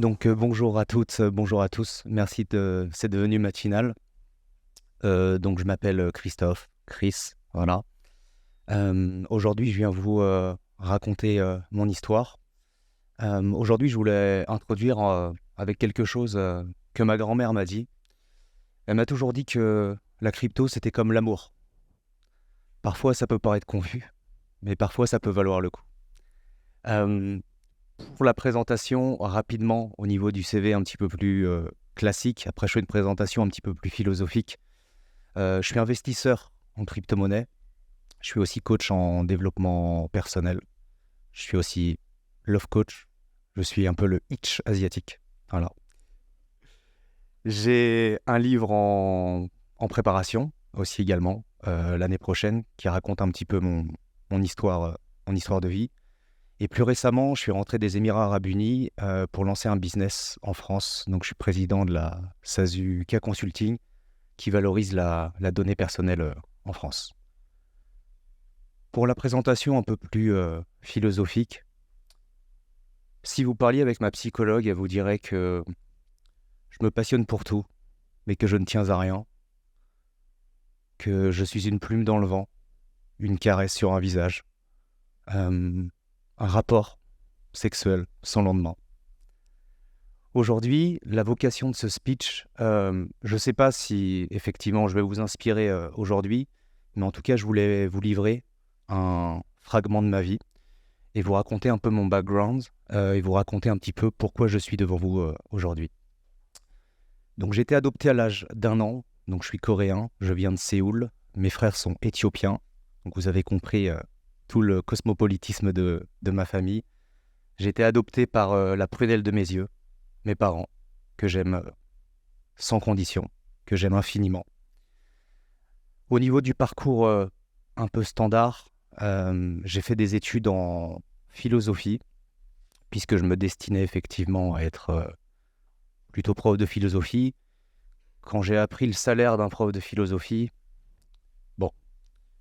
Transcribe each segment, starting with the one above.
Bonjour à toutes, bonjour à tous. Merci de cette venue matinale. Donc je m'appelle Christophe, Chris, voilà. Aujourd'hui, je viens vous raconter mon histoire. Aujourd'hui, je voulais introduire avec quelque chose que ma grand-mère m'a dit. Elle m'a toujours dit que la crypto, c'était comme l'amour. Parfois, ça peut paraître confus, mais parfois, ça peut valoir le coup. Euh, pour la présentation, rapidement, au niveau du CV un petit peu plus classique, après je fais une présentation un petit peu plus philosophique. Je suis investisseur en crypto-monnaie. Je suis aussi coach en développement personnel. Je suis aussi love coach. Je suis un peu le Hitch asiatique. Voilà. J'ai un livre en préparation aussi également l'année prochaine qui raconte un petit peu mon histoire de vie. Et plus récemment, je suis rentré des Émirats Arabes Unis pour lancer un business en France. Donc, je suis président de la Sazuka Consulting qui valorise la donnée personnelle en France. Pour la présentation un peu plus philosophique, si vous parliez avec ma psychologue, elle vous dirait que je me passionne pour tout, mais que je ne tiens à rien, que je suis une plume dans le vent, une caresse sur un visage, un rapport sexuel sans lendemain. Aujourd'hui, la vocation de ce speech, je ne sais pas si effectivement je vais vous inspirer aujourd'hui, mais en tout cas, je voulais vous livrer un fragment de ma vie et vous raconter un peu mon background et vous raconter un petit peu pourquoi je suis devant vous aujourd'hui. Donc, j'ai été adopté à l'âge d'1 an, donc je suis coréen, je viens de Séoul, mes frères sont éthiopiens, donc vous avez compris tout le cosmopolitisme de ma famille. J'ai été adopté par la prunelle de mes yeux, mes parents, que j'aime sans condition, que j'aime infiniment. Au niveau du parcours un peu standard, j'ai fait des études en philosophie, puisque je me destinais effectivement à être plutôt prof de philosophie. Quand j'ai appris le salaire d'un prof de philosophie, bon,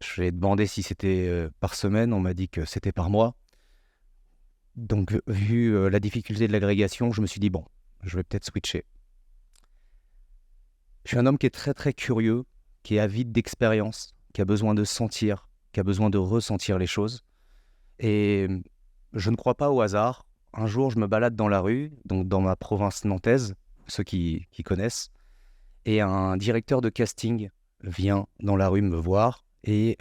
j'ai demandé si c'était par semaine, on m'a dit que c'était par mois. Donc, vu la difficulté de l'agrégation, je me suis dit, bon, je vais peut-être switcher. Je suis un homme qui est très très curieux, qui est avide d'expérience, qui a besoin de sentir, qui a besoin de ressentir les choses. Et je ne crois pas au hasard. Un jour, je me balade dans la rue, donc dans ma province nantaise, ceux qui connaissent, et un directeur de casting vient dans la rue me voir et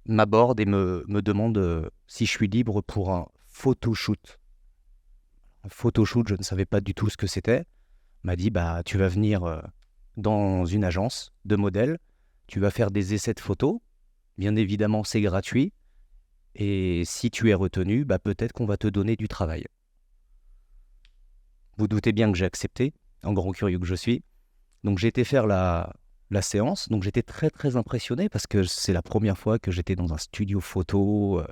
m'aborde et me demande si je suis libre pour un photoshoot. Un photoshoot, je ne savais pas du tout ce que c'était. M'a dit, bah, tu vas venir dans une agence de modèles, tu vas faire des essais de photos, bien évidemment c'est gratuit, et si tu es retenu, bah, peut-être qu'on va te donner du travail. Vous doutez bien que j'ai accepté, en grand curieux que je suis. Donc j'ai été faire la séance, donc j'étais très très impressionné parce que c'est la première fois que j'étais dans un studio photo,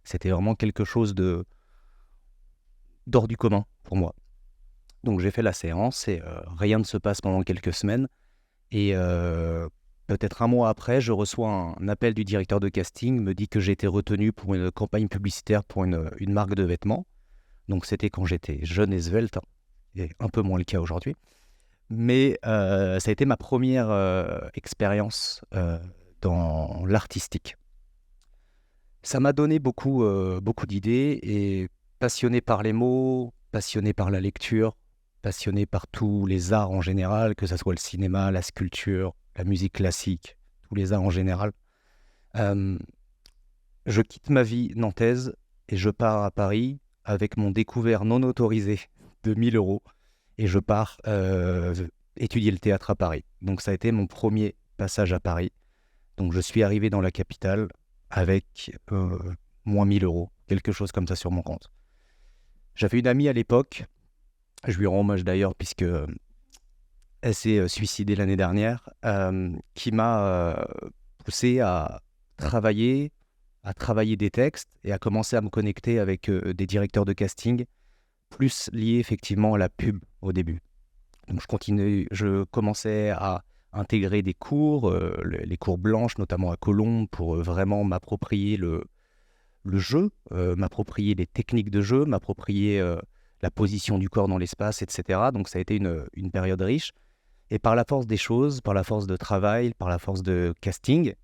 c'était vraiment quelque chose d'hors du commun pour moi. Donc j'ai fait la séance et rien ne se passe pendant quelques semaines. Et peut-être un mois après, je reçois un appel du directeur de casting, me dit que j'ai été retenu pour une campagne publicitaire pour une marque de vêtements. Donc c'était quand j'étais jeune et svelte, et un peu moins le cas aujourd'hui. Mais ça a été ma première expérience dans l'artistique. Ça m'a donné beaucoup d'idées et passionné par les mots, passionné par la lecture, passionné par tous les arts en général, que ce soit le cinéma, la sculpture, la musique classique, tous les arts en général. Euh, je quitte ma vie nantaise et je pars à Paris avec mon découvert non autorisé de 1 000 euros et je pars étudier le théâtre à Paris. Donc ça a été mon premier passage à Paris. Donc je suis arrivé dans la capitale avec moins 1 000 euros, quelque chose comme ça sur mon compte. J'avais une amie à l'époque, je lui rends hommage d'ailleurs puisque elle s'est suicidée l'année dernière, qui m'a poussé à travailler des textes et à commencer à me connecter avec des directeurs de casting, plus liés effectivement à la pub au début. Donc je commençais à intégrer des cours, les cours blanches, notamment à Colombes, pour vraiment m'approprier le jeu, m'approprier les techniques de jeu, m'approprier la position du corps dans l'espace, etc. Donc ça a été une période riche. Et par la force des choses, par la force de travail, par la force de casting,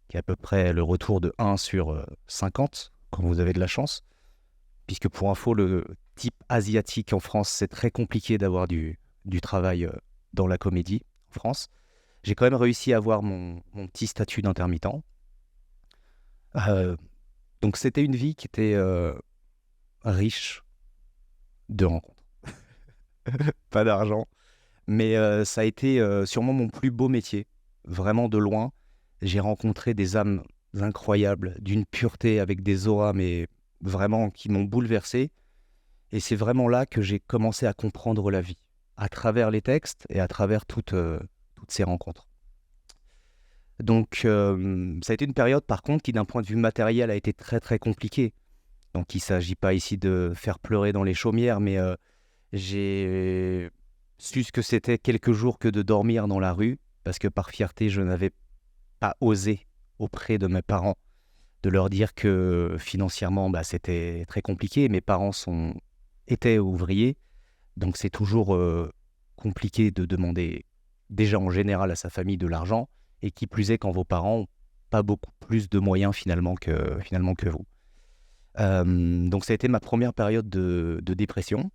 qui est à peu près le retour de 1 sur 50, quand vous avez de la chance, puisque pour info, le type asiatique en France, c'est très compliqué d'avoir du travail dans la comédie en France. J'ai quand même réussi à avoir mon petit statut d'intermittent. Euh, donc c'était une vie qui était riche de rencontres. Pas d'argent. Mais ça a été sûrement mon plus beau métier, vraiment de loin. J'ai rencontré des âmes incroyables, d'une pureté, avec des auras, mais vraiment qui m'ont bouleversé. Et c'est vraiment là que j'ai commencé à comprendre la vie, à travers les textes et à travers toutes ces rencontres. Donc ça a été une période par contre qui d'un point de vue matériel a été très très compliquée. Donc il ne s'agit pas ici de faire pleurer dans les chaumières, mais j'ai su ce que c'était quelques jours que de dormir dans la rue, parce que par fierté, je n'avais pas osé auprès de mes parents de leur dire que financièrement, c'était très compliqué. Mes parents étaient ouvriers, donc c'est toujours compliqué de demander déjà en général à sa famille de l'argent, et qui plus est quand vos parents n'ont pas beaucoup plus de moyens finalement que vous. Donc ça a été ma première période de dépression.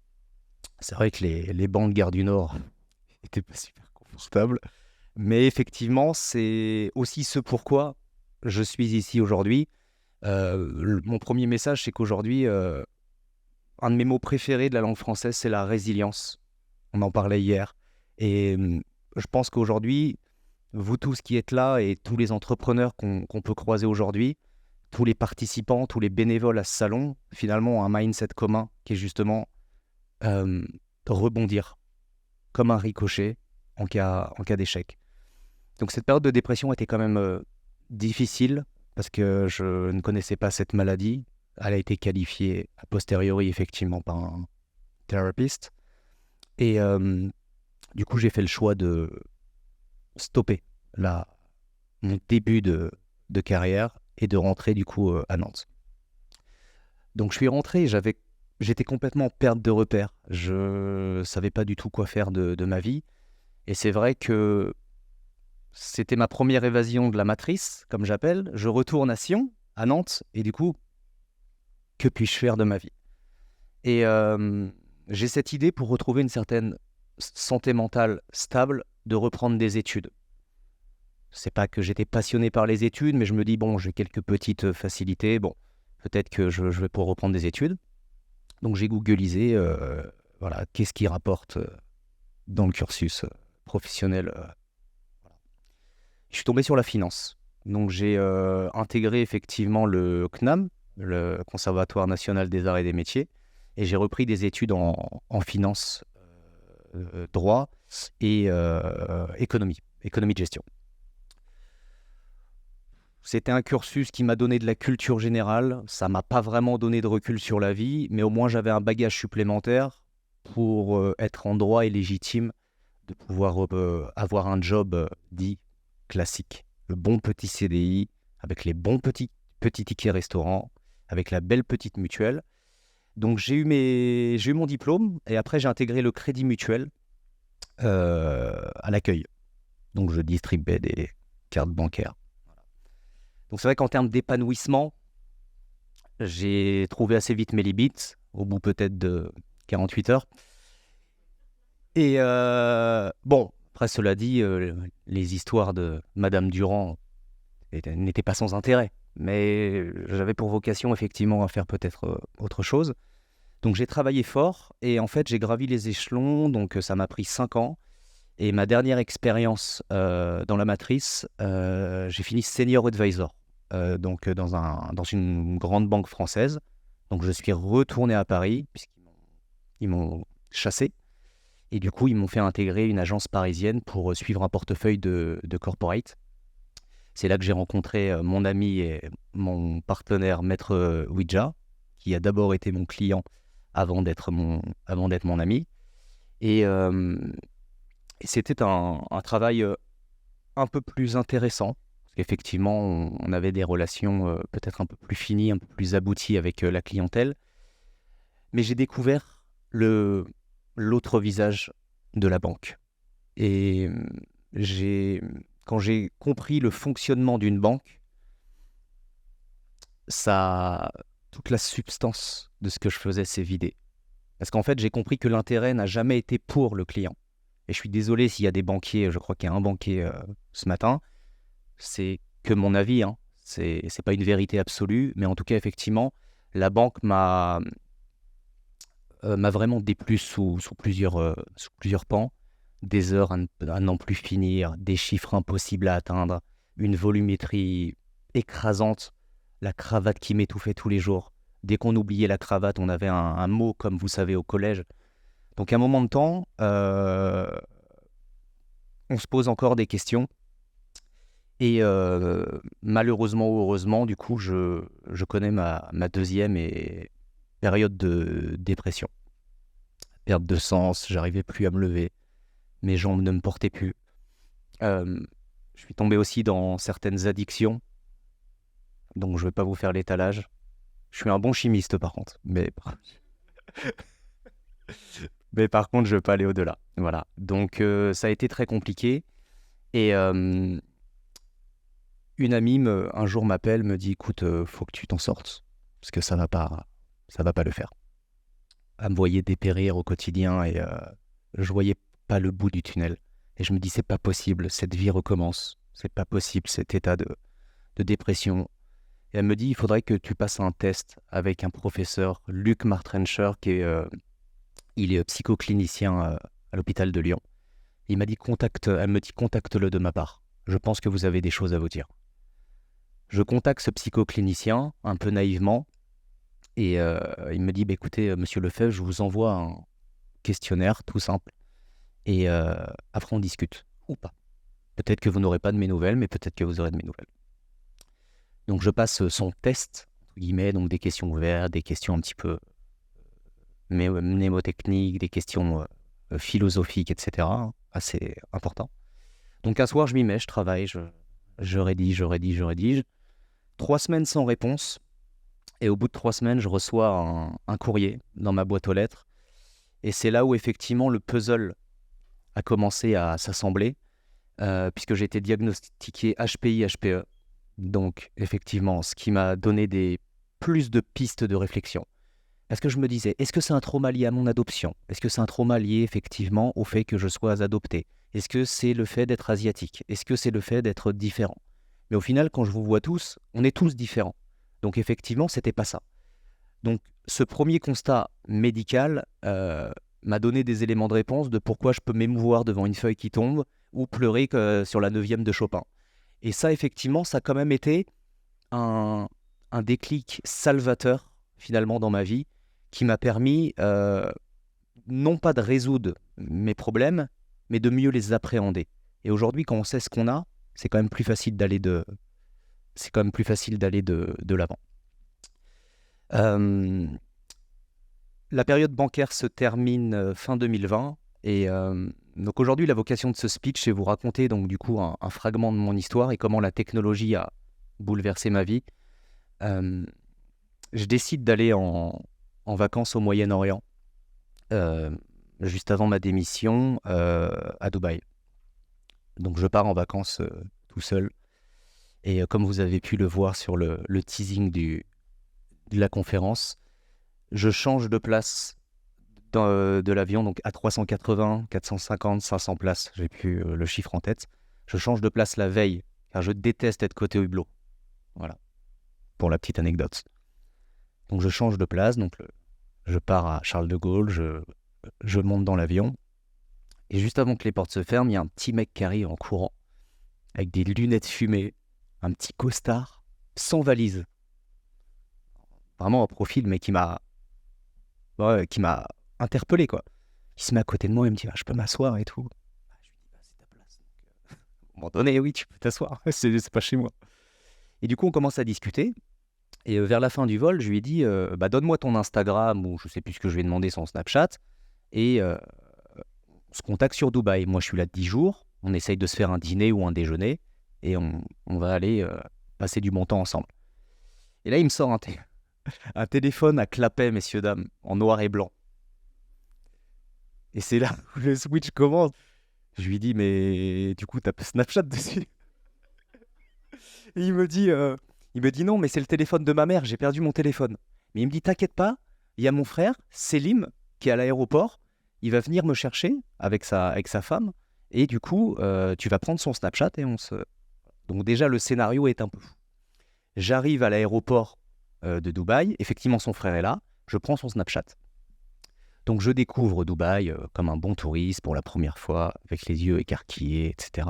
C'est vrai que les bancs de Gare du Nord n'étaient pas super confortables, mais effectivement, c'est aussi ce pourquoi je suis ici aujourd'hui. Mon premier message, c'est qu'aujourd'hui, un de mes mots préférés de la langue française, c'est la résilience. On en parlait hier. Et je pense qu'aujourd'hui, vous tous qui êtes là et tous les entrepreneurs qu'on peut croiser aujourd'hui, tous les participants, tous les bénévoles à ce salon, finalement, ont un mindset commun qui est justement rebondir comme un ricochet en cas d'échec. Donc cette période de dépression était quand même difficile parce que je ne connaissais pas cette maladie. Elle a été qualifiée a posteriori effectivement par un thérapeute. Et du coup, j'ai fait le choix de stopper mon début de carrière et de rentrer du coup à Nantes. Donc je suis rentré, j'étais complètement en perte de repères. Je savais pas du tout quoi faire de ma vie. Et c'est vrai que c'était ma première évasion de la matrice, comme j'appelle. Je retourne à Sion, à Nantes, et du coup, que puis-je faire de ma vie? Et j'ai cette idée pour retrouver une certaine santé mentale stable de reprendre des études. C'est pas que j'étais passionné par les études, mais je me dis, bon, j'ai quelques petites facilités, bon, peut-être que je vais pouvoir reprendre des études. Donc j'ai googlisé, voilà, qu'est-ce qui rapporte dans le cursus professionnel. Voilà. Je suis tombé sur la finance. Donc j'ai intégré effectivement le CNAM, le Conservatoire national des arts et des métiers, et j'ai repris des études en finance, droit et économie de gestion. C'était un cursus qui m'a donné de la culture générale. Ça m'a pas vraiment donné de recul sur la vie, mais au moins j'avais un bagage supplémentaire pour être en droit et légitime de pouvoir avoir un job dit classique. Le bon petit CDI, avec les bons petits tickets restaurants, avec la belle petite mutuelle. Donc j'ai eu mon diplôme et après j'ai intégré le Crédit Mutuel à l'accueil. Donc je distribuais des cartes bancaires. Donc c'est vrai qu'en termes d'épanouissement, j'ai trouvé assez vite mes limites, au bout peut-être de 48 heures. Et bon, après cela dit, les histoires de Madame Durand n'étaient pas sans intérêt. Mais j'avais pour vocation effectivement à faire peut-être autre chose. Donc j'ai travaillé fort et en fait j'ai gravi les échelons, donc ça m'a pris 5 ans. Et ma dernière expérience dans la matrice, j'ai fini senior advisor, donc dans une grande banque française. Donc je suis retourné à Paris, puisqu'ils m'ont chassé. Et du coup, ils m'ont fait intégrer une agence parisienne pour suivre un portefeuille de corporate. C'est là que j'ai rencontré mon ami et mon partenaire, Maître Ouija, qui a d'abord été mon client avant d'être mon ami. Et c'était un travail un peu plus intéressant, parce qu'effectivement, on avait des relations peut-être un peu plus finies, un peu plus abouties avec la clientèle. Mais j'ai découvert l'autre visage de la banque. Et quand j'ai compris le fonctionnement d'une banque, toute la substance de ce que je faisais s'est vidée. Parce qu'en fait, j'ai compris que l'intérêt n'a jamais été pour le client. Et je suis désolé s'il y a des banquiers, je crois qu'il y a un banquier ce matin, c'est que mon avis, hein. C'est pas une vérité absolue, mais en tout cas, effectivement, la banque m'a vraiment déplu sous plusieurs pans, des heures à n'en plus finir, des chiffres impossibles à atteindre, une volumétrie écrasante, la cravate qui m'étouffait tous les jours. Dès qu'on oubliait la cravate, on avait un mot, comme vous savez, au collège. Donc à un moment de temps, on se pose encore des questions. Et malheureusement ou heureusement, du coup, je connais ma deuxième période de dépression. Perte de sens, j'arrivais plus à me lever, mes jambes ne me portaient plus. Je suis tombé aussi dans certaines addictions, donc je ne vais pas vous faire l'étalage. Je suis un bon chimiste par contre, mais par contre, je ne vais pas aller au-delà. Voilà. Donc ça a été très compliqué. Et une amie un jour m'appelle, me dit écoute, faut que tu t'en sortes, parce que ça va pas le faire. Elle me voyait dépérir au quotidien et je voyais pas le bout du tunnel. Et je me dis c'est pas possible, cette vie recommence. C'est pas possible cet état de dépression. Et elle me dit il faudrait que tu passes un test avec un professeur, Luc Martrencher, il est psychoclinicien à l'hôpital de Lyon. Il m'a dit elle me dit contacte-le de ma part. Je pense que vous avez des choses à vous dire. Je contacte ce psychoclinicien un peu naïvement et il me dit écoutez, monsieur Lefebvre, je vous envoie un questionnaire tout simple et après on discute ou pas. Peut-être que vous n'aurez pas de mes nouvelles, mais peut-être que vous aurez de mes nouvelles. Donc je passe son test, entre guillemets, donc des questions ouvertes, des questions un petit peu mnémotechniques, des questions philosophiques, etc. Assez important. Donc un soir, je m'y mets, je travaille, je rédige. 3 semaines sans réponse. Et au bout de 3 semaines, je reçois un courrier dans ma boîte aux lettres. Et c'est là où effectivement le puzzle a commencé à s'assembler, puisque j'ai été diagnostiqué HPI-HPE. Donc effectivement, ce qui m'a donné plus de pistes de réflexion. Parce que je me disais, est-ce que c'est un trauma lié à mon adoption? Est-ce que c'est un trauma lié effectivement au fait que je sois adopté? Est-ce que c'est le fait d'être asiatique? Est-ce que c'est le fait d'être différent? Mais au final, quand je vous vois tous, on est tous différents. Donc effectivement, c'était pas ça. Donc ce premier constat médical m'a donné des éléments de réponse de pourquoi je peux m'émouvoir devant une feuille qui tombe ou pleurer sur la 9e de Chopin. Et ça, effectivement, ça a quand même été un déclic salvateur finalement dans ma vie qui m'a permis non pas de résoudre mes problèmes, mais de mieux les appréhender. Et aujourd'hui, quand on sait ce qu'on a, c'est quand même plus facile d'aller de l'avant. La période bancaire se termine fin 2020 et donc aujourd'hui la vocation de ce speech c'est vous raconter donc du coup un fragment de mon histoire et comment la technologie a bouleversé ma vie. Je décide d'aller en vacances au Moyen-Orient juste avant ma démission à Dubaï. Donc je pars en vacances tout seul. Et comme vous avez pu le voir sur le teasing de la conférence, je change de place de l'avion, donc à 380, 450, 500 places, j'ai plus le chiffre en tête. Je change de place la veille, car je déteste être côté hublot. Voilà, pour la petite anecdote. Donc je change de place, donc je pars à Charles de Gaulle, je monte dans l'avion, et juste avant que les portes se ferment, il y a un petit mec qui arrive en courant, avec des lunettes fumées, un petit costard, sans valise. Vraiment un profil, mais qui m'a interpellé, quoi. Il se met à côté de moi et me dit je peux m'asseoir et tout. Je lui dis c'est ta place. Donc, à un moment donné, oui, tu peux t'asseoir, c'est pas chez moi. Et du coup, on commence à discuter. Et vers la fin du vol, je lui ai dit donne-moi ton Instagram ou je sais plus ce que je lui ai demandé, son Snapchat. Et on se contacte sur Dubaï. Moi, je suis là 10 jours. On essaye de se faire un dîner ou un déjeuner. Et on va aller passer du bon temps ensemble. Et là, il me sort un téléphone à clapet, messieurs, dames, en noir et blanc. Et c'est là où le switch commence. Je lui dis, mais du coup, t'as pas Snapchat dessus? Et il me dit non, mais c'est le téléphone de ma mère, j'ai perdu mon téléphone. Mais il me dit, t'inquiète pas, il y a mon frère, Selim, qui est à l'aéroport, il va venir me chercher avec sa femme, et du coup, tu vas prendre son Snapchat et on se... Donc déjà, le scénario est un peu fou. J'arrive à l'aéroport de Dubaï, effectivement, son frère est là, je prends son Snapchat. Donc je découvre Dubaï comme un bon touriste pour la première fois, avec les yeux écarquillés, etc.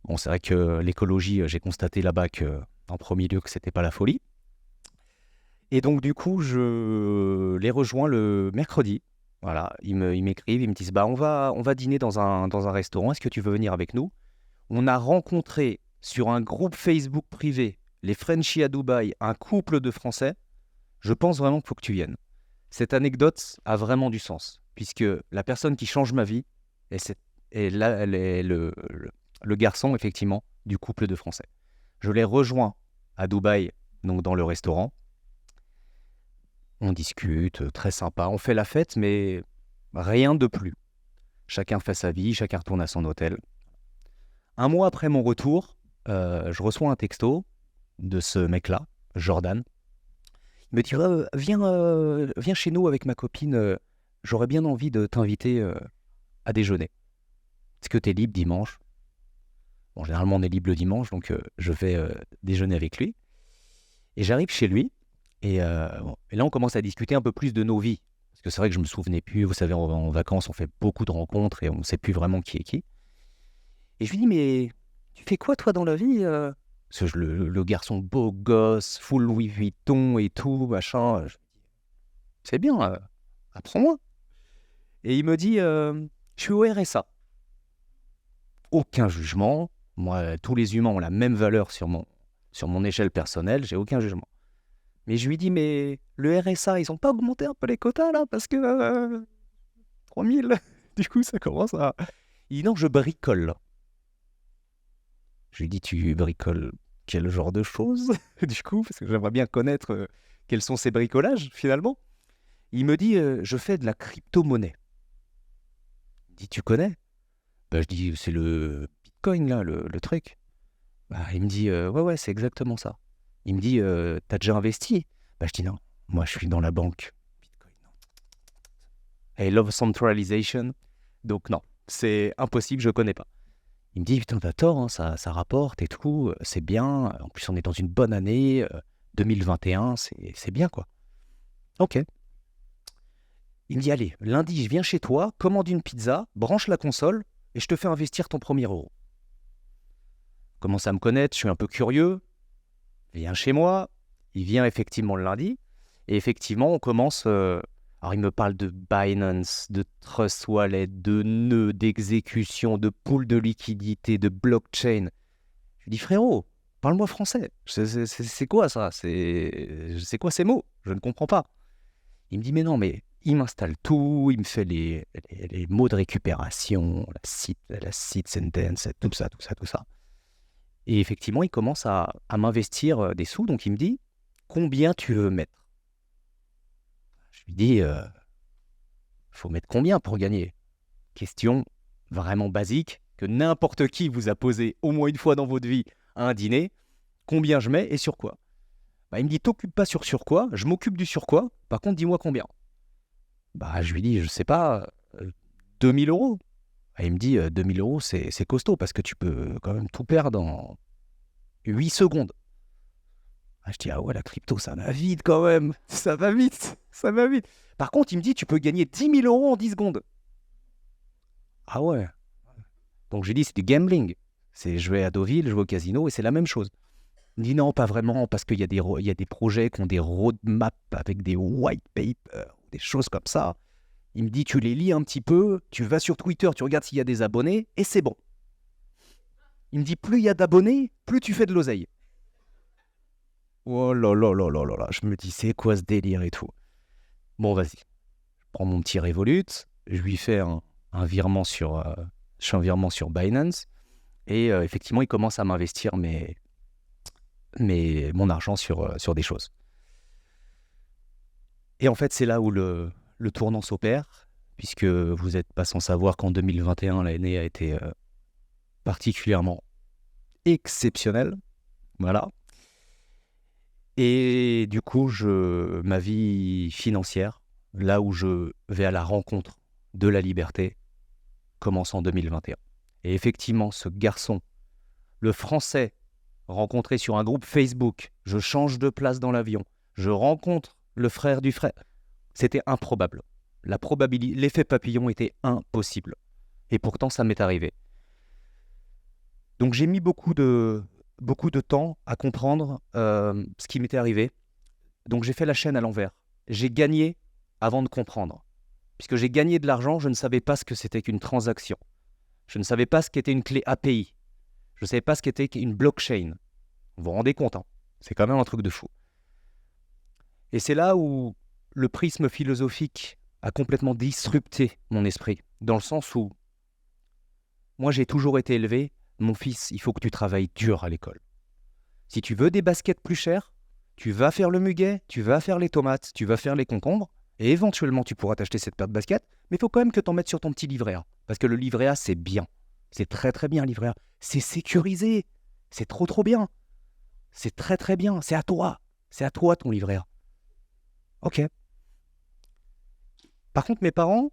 Bon, c'est vrai que l'écologie, j'ai constaté là-bas en premier lieu que c'était pas la folie. Et donc du coup, je les rejoins le mercredi. Voilà, ils m'écrivent, ils me disent, bah on va dîner dans un restaurant, est-ce que tu veux venir avec nous? On a rencontré sur un groupe Facebook privé, les Frenchies à Dubaï, un couple de Français. Je pense vraiment qu'il faut que tu viennes. Cette anecdote a vraiment du sens, puisque la personne qui change ma vie, est là, elle est le garçon, effectivement, du couple de Français. Je les rejoins à Dubaï, donc dans le restaurant. On discute, très sympa. On fait la fête, mais rien de plus. Chacun fait sa vie, chacun retourne à son hôtel. Un mois après mon retour, je reçois un texto de ce mec-là, Jordan. Il me dit viens chez nous avec ma copine, j'aurais bien envie de t'inviter à déjeuner. Est-ce que tu es libre dimanche? Bon, généralement on est libre le dimanche, donc je vais déjeuner avec lui. Et j'arrive chez lui, et là on commence à discuter un peu plus de nos vies. Parce que c'est vrai que je me souvenais plus, vous savez, en vacances on fait beaucoup de rencontres et on ne sait plus vraiment qui est qui. Et je lui dis, mais tu fais quoi toi dans la vie Parce que le garçon beau gosse, full Louis Vuitton et tout, machin. C'est bien, apprends-moi. Et il me dit, je suis au RSA. Aucun jugement. Moi, tous les humains ont la même valeur sur mon échelle personnelle, j'ai aucun jugement. Mais je lui dis, mais le RSA, ils ont pas augmenté un peu les quotas là? Parce que 3000, du coup, ça commence à... Il dit, non, je bricole. Je lui dis, tu bricoles quel genre de choses, du coup, parce que j'aimerais bien connaître quels sont ces bricolages, finalement. Il me dit, je fais de la crypto-monnaie. Il me dit, tu connais? Bah, je dis, c'est le Bitcoin, là, le truc. Bah, il me dit, ouais, ouais, c'est exactement ça. Il me dit, t'as déjà investi? Bah, je dis, non, moi, je suis dans la banque. Bitcoin, non. I love centralization. Donc, non, c'est impossible, je connais pas. Il me dit, putain, t'as tort, hein, ça rapporte et tout, c'est bien. En plus, on est dans une bonne année, 2021, c'est bien, quoi. Ok. Il me dit, allez, lundi, je viens chez toi, commande une pizza, branche la console, et je te fais investir ton premier euro. Commence à me connaître, je suis un peu curieux. Viens chez moi. Il vient effectivement le lundi. Et effectivement, on commence... alors, il me parle de Binance, de Trust Wallet, de nœuds, d'exécution, de pool de liquidité, de blockchain. Je lui dis, frérot, parle-moi français. C'est quoi ça? C'est quoi ces mots? Je ne comprends pas. Il me dit, mais non, mais il m'installe tout, il me fait les mots de récupération, la seed sentence, tout ça, tout ça, tout ça. Et effectivement, il commence à m'investir des sous. Donc, il me dit, combien tu veux mettre? Je lui dis, faut mettre combien pour gagner? Question vraiment basique que n'importe qui vous a posé au moins une fois dans votre vie à un dîner. Combien je mets et sur quoi? Bah, il me dit, t'occupe pas sur quoi, je m'occupe du sur quoi, par contre, dis-moi combien. Bah, je lui dis, je sais pas, 2000 euros. Bah, il me dit, 2000 euros, c'est costaud parce que tu peux quand même tout perdre en 8 secondes. Ah, je dis, ah ouais, la crypto, ça va vite quand même. Ça va vite, ça va vite. Par contre, il me dit, tu peux gagner 10 000 euros en 10 secondes. Ah ouais. Donc, j'ai dit, c'est du gambling. C'est jouer à Deauville, jouer au casino, et c'est la même chose. Il me dit, non, pas vraiment, parce qu'il y a des projets qui ont des roadmaps avec des white papers, des choses comme ça. Il me dit, tu les lis un petit peu, tu vas sur Twitter, tu regardes s'il y a des abonnés, et c'est bon. Il me dit, plus il y a d'abonnés, plus tu fais de l'oseille. Oh là là là là là là, je me dis, c'est quoi ce délire et tout. Bon, vas-y. Je prends mon petit Revolut, je lui fais un virement je fais un virement sur Binance, et effectivement, il commence à m'investir mon argent sur des choses. Et en fait, c'est là où le tournant s'opère, puisque vous n'êtes pas sans savoir qu'en 2021, l'année a été particulièrement exceptionnelle. Voilà. Et du coup, ma vie financière, là où je vais à la rencontre de la liberté, commence en 2021. Et effectivement, ce garçon, le français, rencontré sur un groupe Facebook, je change de place dans l'avion, je rencontre le frère du frère, c'était improbable. La probabilité, l'effet papillon était impossible. Et pourtant, ça m'est arrivé. Donc j'ai mis beaucoup de temps à comprendre ce qui m'était arrivé. Donc j'ai fait la chaîne à l'envers. J'ai gagné avant de comprendre. Puisque j'ai gagné de l'argent, je ne savais pas ce que c'était qu'une transaction. Je ne savais pas ce qu'était une clé API. Je ne savais pas ce qu'était une blockchain. Vous vous rendez compte, hein? C'est quand même un truc de fou. Et c'est là où le prisme philosophique a complètement disrupté mon esprit. Dans le sens où moi j'ai toujours été élevé, mon fils, il faut que tu travailles dur à l'école. Si tu veux des baskets plus chères, tu vas faire le muguet, tu vas faire les tomates, tu vas faire les concombres, et éventuellement tu pourras t'acheter cette paire de baskets, mais il faut quand même que tu en mettes sur ton petit livret A. Parce que le livret A, c'est bien. C'est très très bien, le livret A. C'est sécurisé. C'est trop trop bien. C'est très très bien. C'est à toi. C'est à toi ton livret A. Ok. Par contre, mes parents,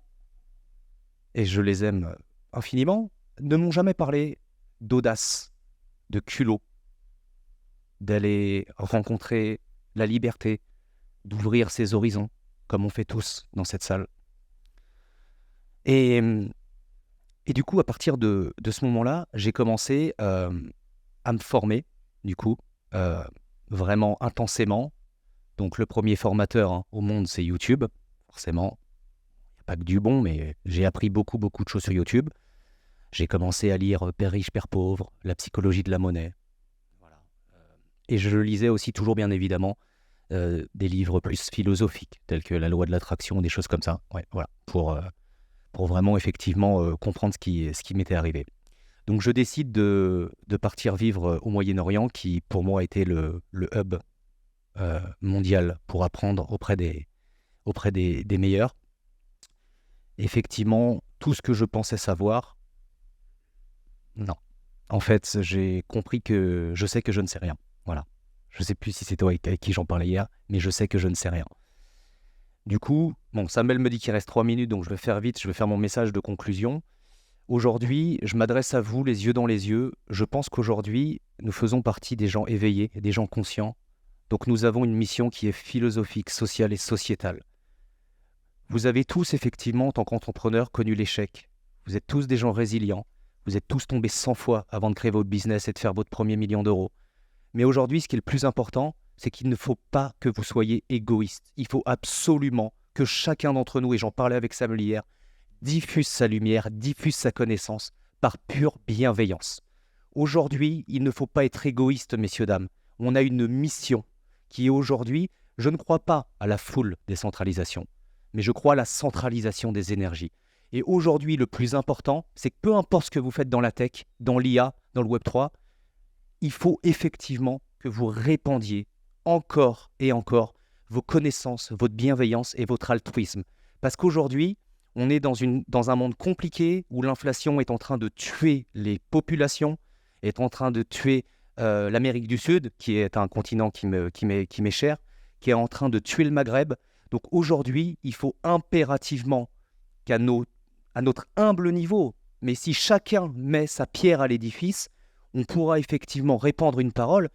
et je les aime infiniment, ne m'ont jamais parlé d'audace, de culot, d'aller rencontrer la liberté, d'ouvrir ses horizons, comme on fait tous dans cette salle. Et du coup, à partir de ce moment-là, j'ai commencé à me former, du coup, vraiment intensément. Donc le premier formateur au monde, c'est YouTube. Forcément, il n'y a pas que du bon, mais j'ai appris beaucoup de choses sur YouTube. J'ai commencé à lire Père riche, Père pauvre, La psychologie de la monnaie. Voilà. Et je lisais aussi toujours, bien évidemment, des livres plus philosophiques, tels que La loi de l'attraction, des choses comme ça. Ouais, voilà, pour vraiment, effectivement, comprendre ce qui m'était arrivé. Donc je décide de partir vivre au Moyen-Orient, qui pour moi était le hub mondial pour apprendre auprès des meilleurs. Effectivement, tout ce que je pensais savoir, non. En fait, j'ai compris que je sais que je ne sais rien. Voilà. Je ne sais plus si c'est toi avec qui j'en parlais hier, mais je sais que je ne sais rien. Du coup, bon, Samuel me dit qu'il reste 3 minutes, donc je vais faire vite, je vais faire mon message de conclusion. Aujourd'hui, je m'adresse à vous les yeux dans les yeux. Je pense qu'aujourd'hui, nous faisons partie des gens éveillés, des gens conscients. Donc nous avons une mission qui est philosophique, sociale et sociétale. Vous avez tous, effectivement, en tant qu'entrepreneurs, connu l'échec. Vous êtes tous des gens résilients. Vous êtes tous tombés 100 fois avant de créer votre business et de faire votre premier million d'euros. Mais aujourd'hui, ce qui est le plus important, c'est qu'il ne faut pas que vous soyez égoïste. Il faut absolument que chacun d'entre nous, et j'en parlais avec Samuel hier, diffuse sa lumière, diffuse sa connaissance par pure bienveillance. Aujourd'hui, il ne faut pas être égoïste, messieurs, dames. On a une mission qui est aujourd'hui, je ne crois pas à la full décentralisation, mais je crois à la centralisation des énergies. Et aujourd'hui, le plus important, c'est que peu importe ce que vous faites dans la tech, dans l'IA, dans le Web3, il faut effectivement que vous répandiez encore et encore vos connaissances, votre bienveillance et votre altruisme. Parce qu'aujourd'hui, on est dans un monde compliqué où l'inflation est en train de tuer les populations, est en train de tuer l'Amérique du Sud, qui est un continent qui m'est cher, qui est en train de tuer le Maghreb. Donc aujourd'hui, il faut impérativement qu'à notre humble niveau, mais si chacun met sa pierre à l'édifice, on pourra effectivement répandre une parole.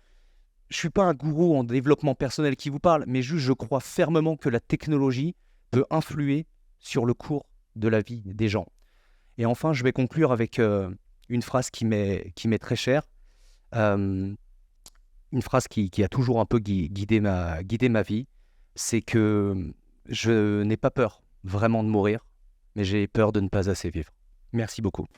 Je ne suis pas un gourou en développement personnel qui vous parle, mais juste je crois fermement que la technologie peut influer sur le cours de la vie des gens. Et enfin, je vais conclure avec une phrase qui m'est très chère, une phrase qui a toujours un peu guidé ma vie, c'est que je n'ai pas peur vraiment de mourir, mais j'ai peur de ne pas assez vivre. Merci beaucoup.